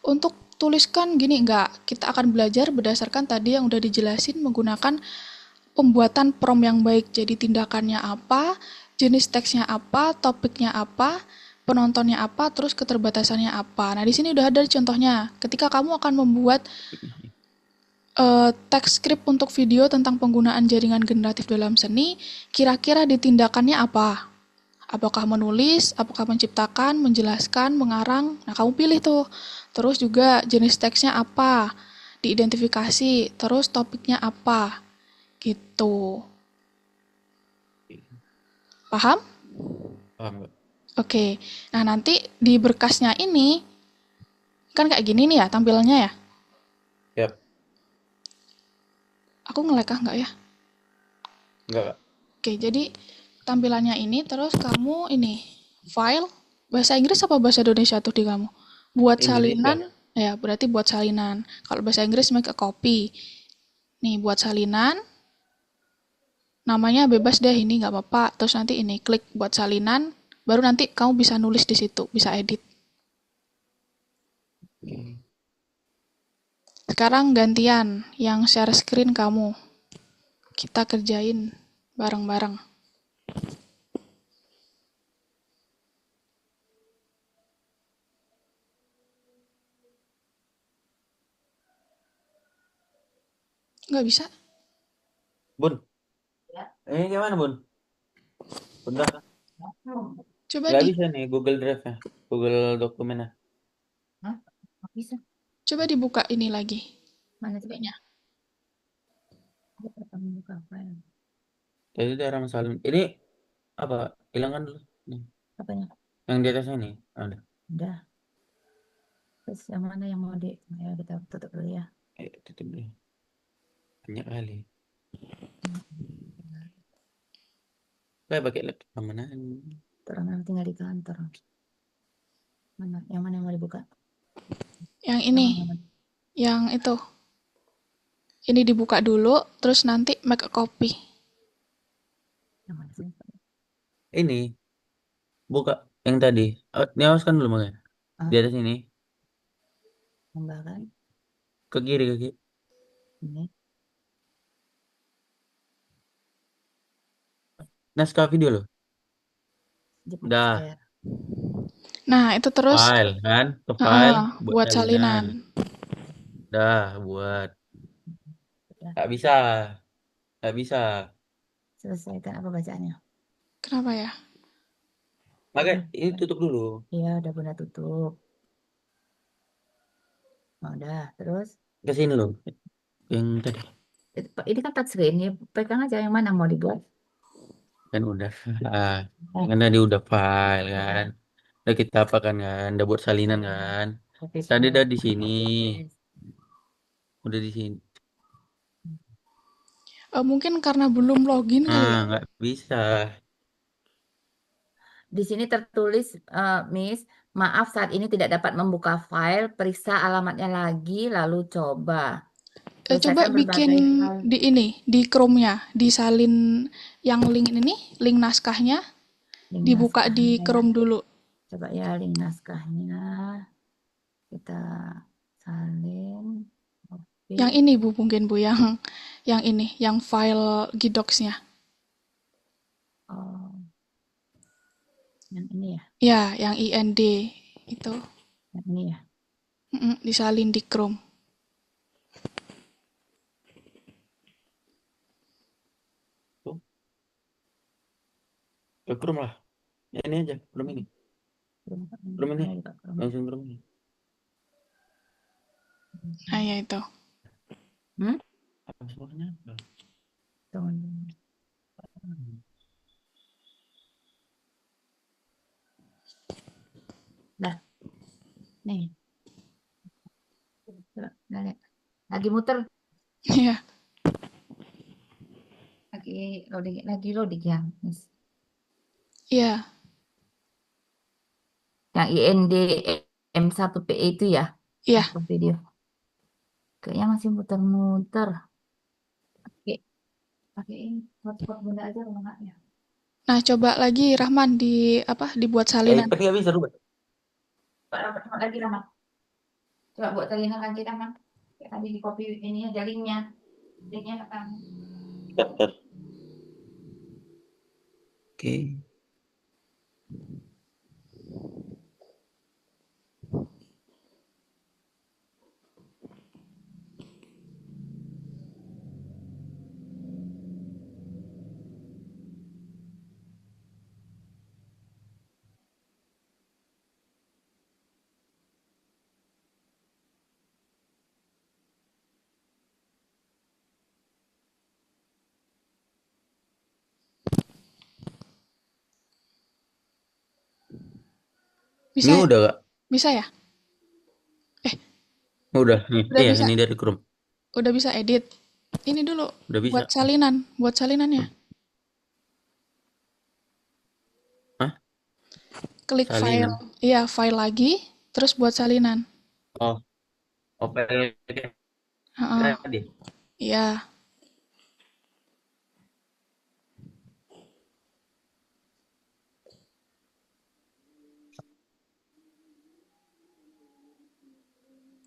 untuk tuliskan gini, nggak. Kita akan belajar berdasarkan tadi yang udah dijelasin menggunakan pembuatan prompt yang baik. Jadi tindakannya apa, jenis teksnya apa, topiknya apa, penontonnya apa, terus keterbatasannya apa. Nah, di sini udah ada contohnya. Ketika kamu akan membuat teks script untuk video tentang penggunaan jaringan generatif dalam seni, kira-kira ditindakannya apa? Apakah menulis, apakah menciptakan, menjelaskan, mengarang? Nah, kamu pilih tuh. Terus juga jenis teksnya apa? Diidentifikasi, terus topiknya apa? Gitu. Paham? Paham nggak? Oke. Nah, nanti di berkasnya ini kan kayak gini nih ya tampilannya ya. Yap. Aku ngelekah nggak ya? Enggak, Kak. Oke, jadi tampilannya ini terus kamu ini file bahasa Inggris apa bahasa Indonesia tuh di kamu? Buat Indonesia. salinan, ya berarti buat salinan. Kalau bahasa Inggris make a copy. Nih buat salinan, namanya bebas deh ini nggak apa-apa. Terus nanti ini klik buat salinan, baru nanti kamu bisa nulis di situ, bisa edit. Oke. Sekarang gantian yang share screen kamu. Kita kerjain bareng-bareng. Nggak bisa? Bun, ini gimana, Bun? Udah. Coba Nggak di bisa nih Google Drive-nya. Google dokumennya. Hah? Nggak bisa. coba dibuka ini lagi. Mana coba? Ininya. Dia pertama buka file. Jadi itu orang saling. Ini apa? Hilangkan dulu. Nih. Apanya? Yang di atasnya nih. Ada. Udah. Terus yang mana yang mau di... Ya kita tutup dulu ya. Tutup dulu. Banyak kali. Kayak pakai laptop mana? Orang tinggal di kantor. Mana? Yang mana yang mau dibuka? Yang Yang ini, mana yang mau- yang itu. Ini dibuka dulu, terus nanti make a copy. Yang mana sih? Ini buka yang tadi. Oh, ini awaskan dulu makanya. Di Ah, atas ini. tambahkan. Ke kiri ke kiri. Ini. Naskah video loh. Dah. Share. Nah, itu terus File kan. Ke file. Buat buat salinan. salinan. Dah buat. Udah. Tak bisa. Tak bisa. Selesaikan apa bacaannya? Kenapa ya? Makanya Udah. ini tutup dulu. Iya, udah bunda tutup. Oh, udah. Terus? Ke sini loh. Yang tadi. Ini kan touchscreen. Ya, pegang aja yang mana mau dibuat. Kan udah. Ah, Eh, kan tadi udah file kan. udah. Udah kita apa kan. Udah buat salinan kan. Copy Tadi udah di paste. sini. Copy Udah di sini. Mungkin karena belum login kali Ah, ya. nggak bisa. Di sini tertulis, Miss, maaf saat ini tidak dapat membuka file, periksa alamatnya lagi, lalu coba. Coba Selesaikan bikin berbagai hal. di ini, di Chrome-nya, disalin yang link ini, link naskahnya, Link dibuka di naskahnya. Chrome dulu. Coba ya, link naskahnya. Kita salin. Copy. Yang ini Bu, mungkin Bu, yang ini, yang file Gidocs-nya. Oh, yang ini ya. Ya, yang IND itu. Yang ini ya. Disalin di Chrome. Tuh, ke Chrome lah. Ya, ini aja. Chrome ini. Belum, Chrome ini. ada di Pak Krom. Langsung Chrome ini. Nah, ya itu. Hmm? Apa sebenarnya? Tunggu. Dah, nih. Coba, dah lihat. Lagi muter. Iya. loading ya, Miss. Iya, Yang IND M1PE itu ya, iya. upload video. Kayaknya masih muter-muter. Oke, pakai ini hotspot bunda aja kalau nggak ya. Nah, coba lagi Rahman dibuat salinan. iPad nggak bisa rubah. Coba lagi Rahmat. Coba buat salinan lagi Rahmat. Kayak tadi di copy ininya jaringnya. Linknya ke kamu. Bentar. Oke. Bisa Ini ya? udah gak? Bisa ya? Eh, Udah nih. udah Iya, bisa. ini dari Chrome. Udah bisa edit. Ini dulu Udah bisa. buat salinannya. Hah? Klik file. Salinan. Iya, file lagi, terus buat salinan. Oh, OPL Heeh. tadi. Iya.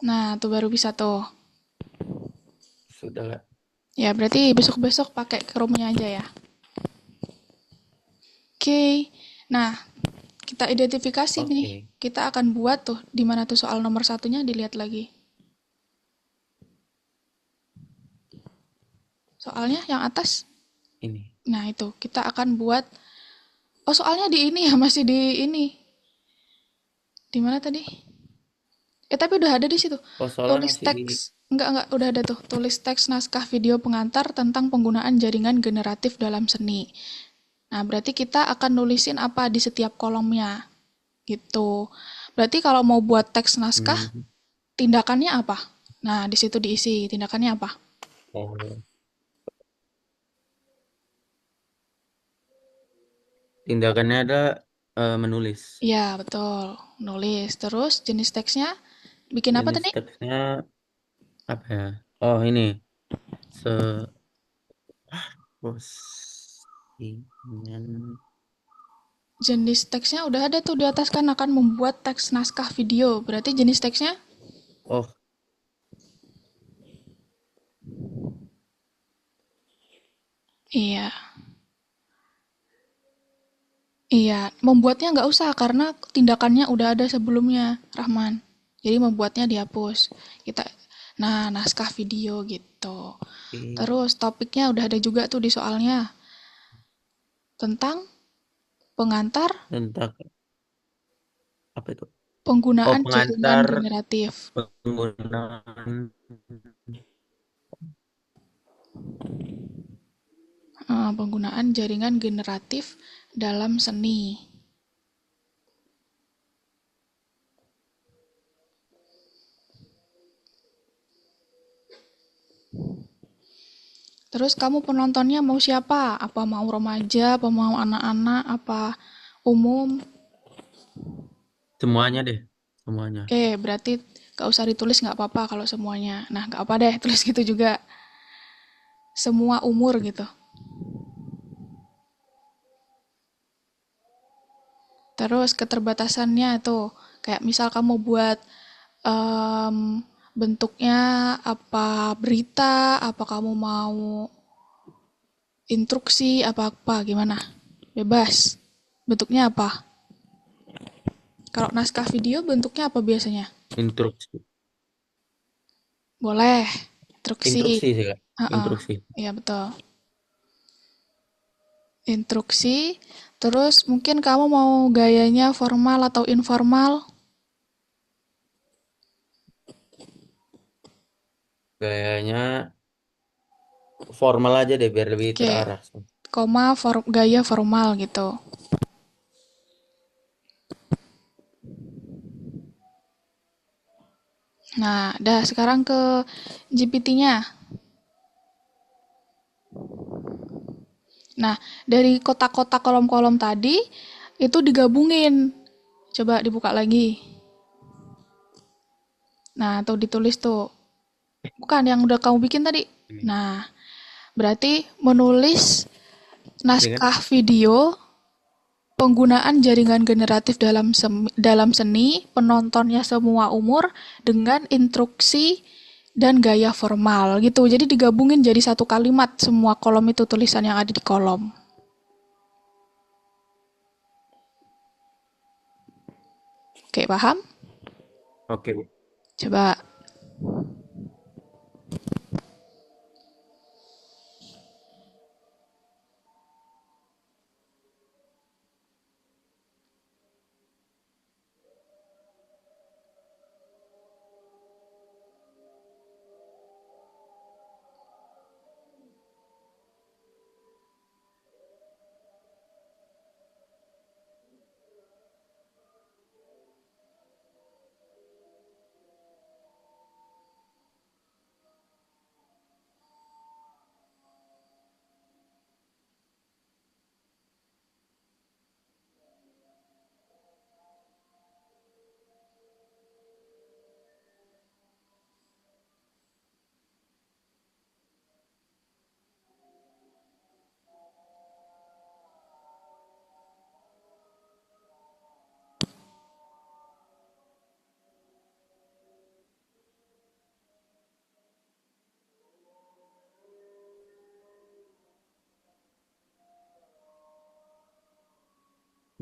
Nah, tuh baru bisa tuh. Sudah gak? Ya, berarti besok-besok pakai Chrome-nya aja ya. Oke. Nah, kita identifikasi nih. Oke. Kita akan buat tuh di mana tuh soal nomor satunya dilihat lagi. Soalnya yang atas. Ini. Nah, itu kita akan buat. Oh, soalnya di ini ya, masih di ini. Di mana tadi? Tapi udah ada di situ. Oh, soalnya Tulis masih di... teks. Enggak, udah ada tuh. Tulis teks naskah video pengantar tentang penggunaan jaringan generatif dalam seni. Nah, berarti kita akan nulisin apa di setiap kolomnya. Gitu. Berarti kalau mau buat teks naskah, Hmm. tindakannya apa? Nah, di situ diisi tindakannya apa? Oh. Tindakannya ada menulis. Iya, betul. Nulis. Terus jenis teksnya bikin apa Jenis tadi? teksnya apa ya? Oh, ini. Se... Postingan. Jenis teksnya udah ada tuh di atas kan akan membuat teks naskah video. Berarti jenis teksnya? Oh, Iya. Iya, membuatnya nggak usah karena tindakannya udah ada sebelumnya, Rahman. Jadi membuatnya dihapus. Kita, nah, naskah video gitu. oke. Terus topiknya udah ada juga tuh di soalnya tentang pengantar Tentang apa itu? Oh, penggunaan jaringan pengantar generatif. penggunaan. Penggunaan jaringan generatif dalam seni. Terus kamu penontonnya mau siapa? Apa mau remaja, apa mau anak-anak, apa umum? Semuanya deh. Semuanya. Oke, berarti gak usah ditulis nggak apa-apa kalau semuanya. Nah, nggak apa deh, tulis gitu juga. Semua umur gitu. Terus keterbatasannya tuh, kayak misal kamu buat em, bentuknya apa berita, apa kamu mau instruksi, apa-apa, gimana? Bebas. Bentuknya apa? Kalau naskah video bentuknya apa biasanya? Instruksi. Boleh. Instruksi. Instruksi sih, Kak. Heeh. Instruksi. Iya, betul. Instruksi. Terus mungkin kamu mau gayanya formal atau informal? Gayanya formal aja deh biar lebih Oke. terarah. Koma gaya formal gitu. Nah, dah sekarang ke GPT-nya. Nah, dari kotak-kotak kolom-kolom tadi itu digabungin. Coba dibuka lagi. Nah, tuh ditulis tuh. Bukan yang udah kamu bikin tadi. Ini. Nah, berarti menulis Ini kan? naskah video penggunaan jaringan generatif dalam seni, penontonnya semua umur dengan instruksi dan gaya formal gitu. Jadi digabungin jadi satu kalimat semua kolom itu tulisan yang ada di kolom. Oke, paham? Oke. Coba.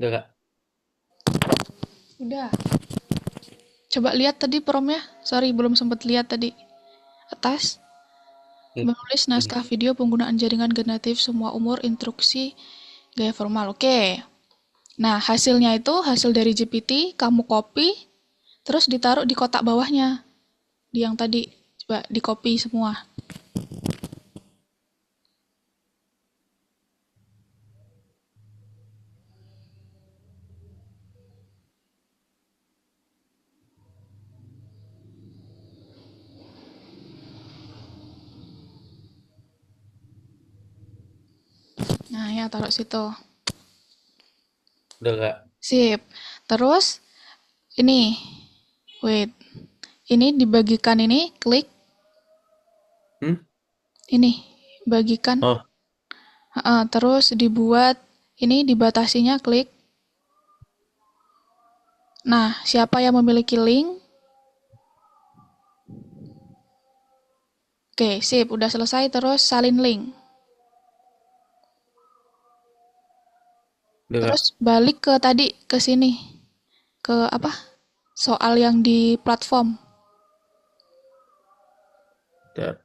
Udah Kak. Udah. Coba lihat tadi promnya. Sorry, belum sempat lihat tadi. Atas. Menulis Ini. naskah video penggunaan jaringan generatif semua umur, instruksi, gaya formal. Oke. Nah, hasilnya itu hasil dari GPT, kamu copy, terus ditaruh di kotak bawahnya. Di yang tadi. Coba di copy semua. Nah, ya taruh situ. Udah Kak. Sip. Terus, ini. Wait. Ini dibagikan ini, klik. Hmm? Ini. Bagikan. Oh, Terus dibuat. Ini dibatasinya, klik. Nah, siapa yang memiliki link? Oke, sip. Udah selesai. Terus salin link. udah Kak. Terus balik ke tadi, ke sini. Ke apa? Soal yang di platform. Udah.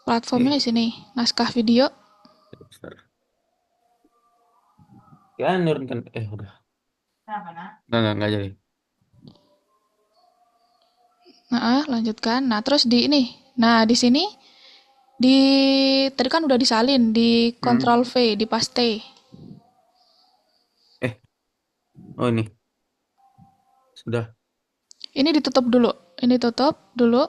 Platformnya Oke. di sini. Naskah video. Bentar. Ya, nurunkan. Udah. Kenapa, Nak? Nggak jadi. Nah, lanjutkan. Nah, terus di ini. Nah, di sini di tadi kan udah disalin di Hmm. Ctrl V, di paste. Eh, oh ini. Sudah. Ini ditutup dulu. Ini tutup dulu.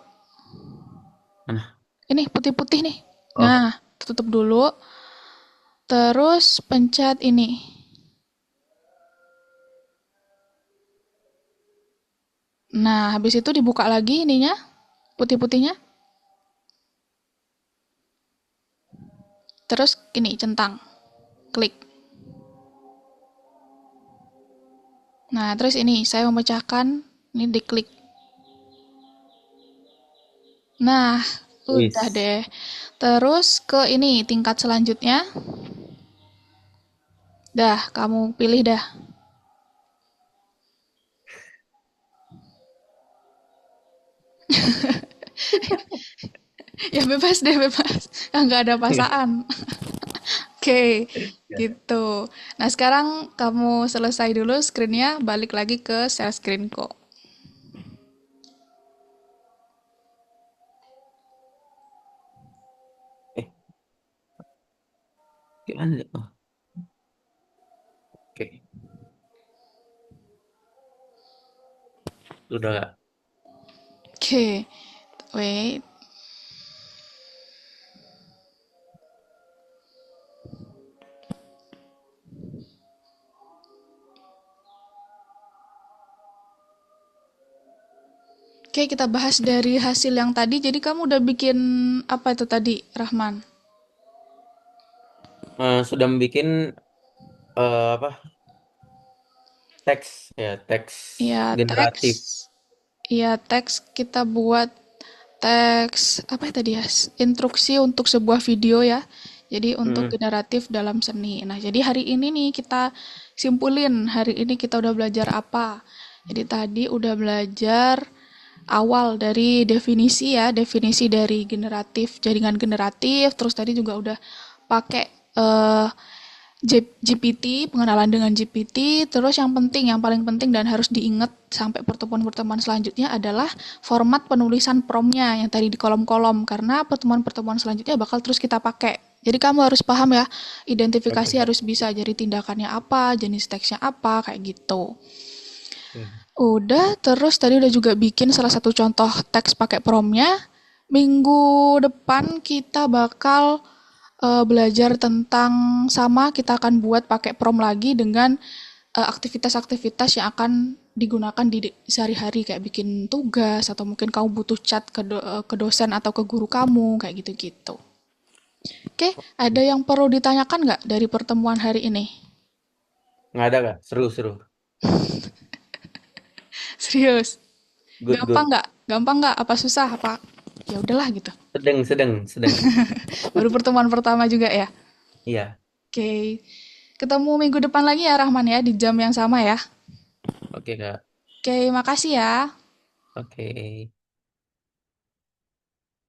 Mana? Ini putih-putih nih. Oh, Nah, tutup dulu. Terus pencet ini. Nah, habis itu dibuka lagi ininya, putih-putihnya. Terus ini centang. Klik. Nah, terus ini saya memecahkan, ini diklik. Nah, udah wis. deh. Terus ke ini tingkat selanjutnya. Dah, kamu pilih dah. Ya bebas deh, bebas. Nggak ada paksaan. Oke, gitu. Nah, sekarang kamu selesai dulu screen-nya, balik lagi ke share screen kok. Eh, gimana? Oh, oke. Udah Kak. Oke, wait. Oke, kita bahas dari hasil yang tadi. Jadi kamu udah bikin apa itu tadi, Rahman? Sudah membuat apa teks ya, teks Ya, generatif. teks. Ya, teks kita buat teks apa ya tadi ya? Instruksi untuk sebuah video ya. Jadi untuk Mm-mm. generatif dalam seni. Nah, jadi hari ini nih kita simpulin. Hari ini kita udah belajar apa? Jadi tadi udah belajar awal dari definisi ya, definisi dari generatif, jaringan generatif. Terus tadi juga udah pakai eh, GPT, pengenalan dengan GPT, terus yang penting, yang paling penting dan harus diingat sampai pertemuan-pertemuan selanjutnya adalah format penulisan promnya yang tadi di kolom-kolom, karena pertemuan-pertemuan selanjutnya bakal terus kita pakai. Jadi kamu harus paham ya, Oke, identifikasi Kak. harus bisa, jadi tindakannya apa, jenis teksnya apa, kayak gitu. Oke. Udah, terus tadi udah juga bikin salah satu contoh teks pakai promnya. Minggu depan kita bakal belajar tentang sama kita akan buat pakai prom lagi dengan aktivitas-aktivitas yang akan digunakan di sehari-hari kayak bikin tugas atau mungkin kamu butuh chat ke dosen atau ke guru kamu kayak gitu-gitu. Oke, ada yang perlu ditanyakan nggak dari pertemuan hari ini? Nggak ada, Kak. Seru-seru. Serius? Good, Gampang good. nggak? Gampang nggak? Apa susah? Apa ya udahlah gitu. Sedang, sedang, sedang. Baru pertemuan pertama juga ya. Iya. Oke. Ketemu minggu depan lagi ya Rahman ya di jam yang sama ya. Oke, Kak. Oke, makasih ya. Oke.